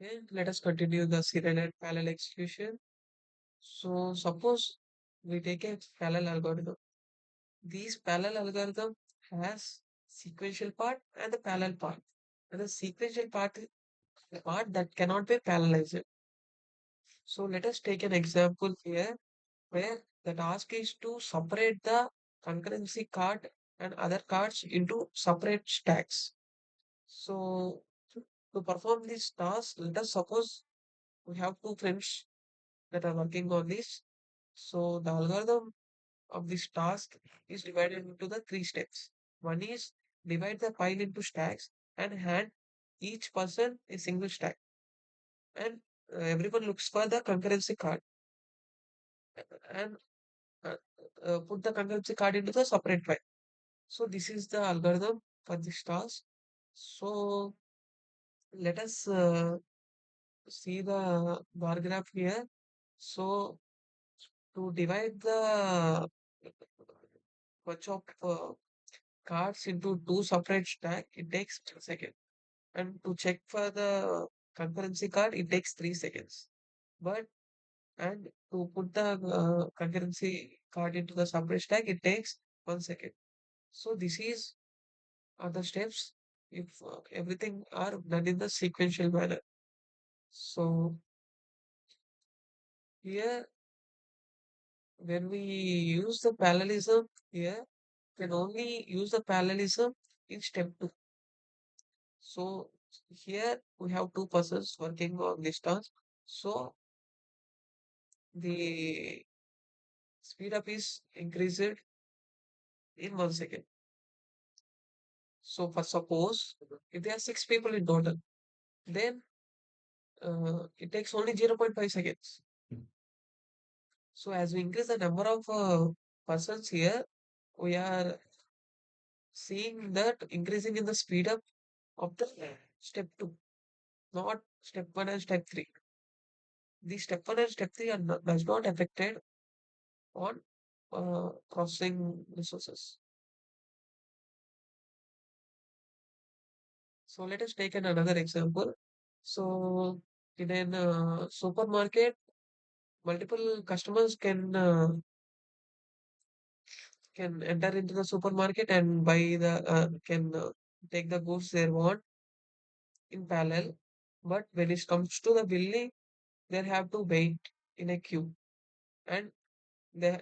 And let us continue the serial and parallel execution. So suppose we take a parallel algorithm. These parallel algorithm has sequential part and the parallel part. And the sequential part is the part that cannot be parallelized. So let us take an example here where the task is to separate the concurrency card and other cards into separate stacks. So to perform this task, let us suppose we have two friends that are working on this. So the algorithm of this task is divided into the three steps. One is divide the pile into stacks and hand each person a single stack. And everyone looks for the concurrency card and uh, put the concurrency card into the separate file. So this is the algorithm for this task. So let us see the bar graph here. So to divide the bunch of cards into two separate stack, it takes 1 second. And to check for the concurrency card, it takes 3 seconds. But and to put the concurrency card into the separate stack, it takes 1 second. So this is the steps if everything are done in the sequential manner. So here, when we use the parallelism here, can only use the parallelism in step two. So here we have two persons working on this task. So the speed up is increased in 1 second. So for suppose if there are six people in total, then it takes only 0.5 seconds. So as we increase the number of persons here, we are seeing that increasing in the speed up of the step two, not step one and step three. The step one and step three are not, does not affected on processing resources. So let us take another example. So in an supermarket, multiple customers can enter into the supermarket and buy the can take the goods they want in parallel. But when it comes to the billing, they have to wait in a queue, and the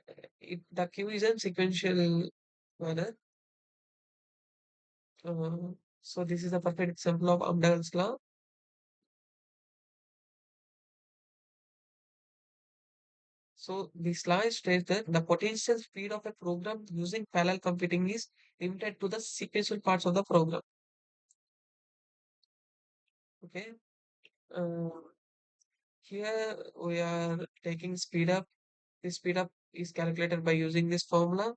queue is in sequential manner. Uh, so this is a perfect example of Amdahl's law. So this law states that the potential speed of a program using parallel computing is limited to the sequential parts of the program. Okay. Uh, Here we are taking speed up. The speed up is calculated by using this formula.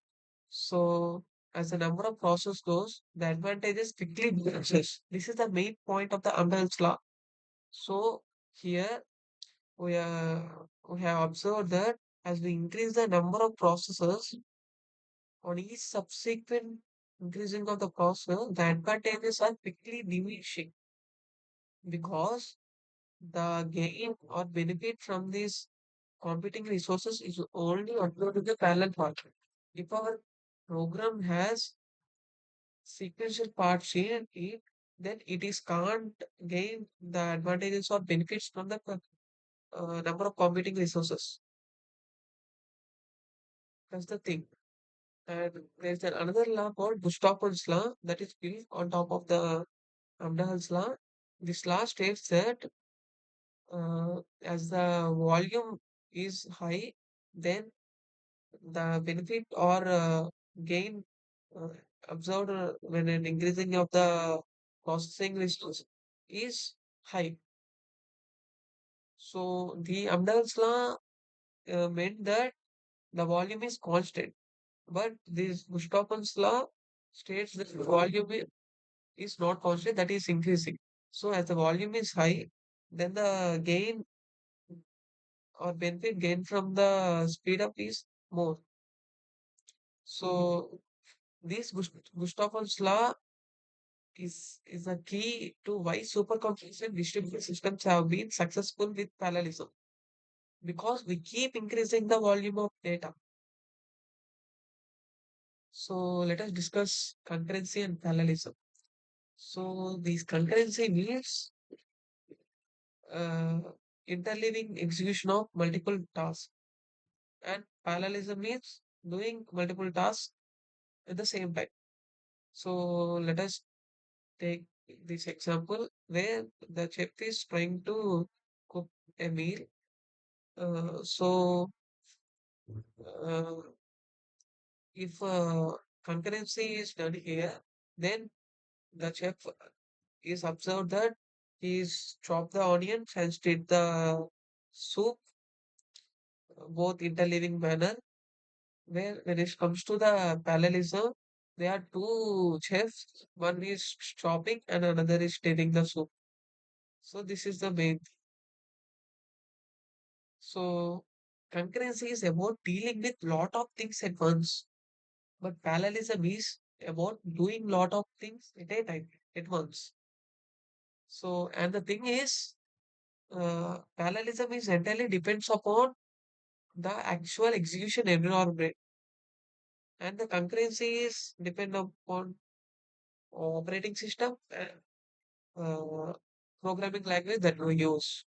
So as the number of process goes, the advantages quickly diminishes. This is the main point of the Amdahl's law. So here we have observed that as we increase the number of processes on each subsequent increasing of the process, the advantages are quickly diminishing because the gain or benefit from these computing resources is only uploaded to the parallel part. If our program has sequential parts in it, then it is can't gain the advantages or benefits from the number of computing resources. That's the thing. And there's another law called Bustopol's law that is built on top of the Amdahl's law. This law states that as the volume is high, then the benefit or gain uh, observed when an increasing of the processing resource is high. So the Amdahl's law meant that the volume is constant, but this Gustavson's law states that the is not constant, that is increasing. So as the volume is high, then the gain or benefit gain from the speed up is more. So this Gustavson's law is a key to why supercomputers and distributed systems have been successful with parallelism. Because we keep increasing the volume of data. So let us discuss concurrency and parallelism. So these concurrency means uh, interleaving execution of multiple tasks, and parallelism means doing multiple tasks at the same time. So let us take this example where the chef is trying to cook a meal. So uh, if concurrency is done here, then the chef is observed that he's chopped the onions and stirred the soup, both interleaving manner. Where when it comes to the parallelism, there are two chefs. One is chopping and another is stirring the soup. So this is the main. So concurrency is about dealing with lot of things at once, but parallelism is about doing lot of things at a time at once. So and the thing is, parallelism is entirely depends upon the actual execution environment, and the concurrency is depend upon operating system and programming language that we use.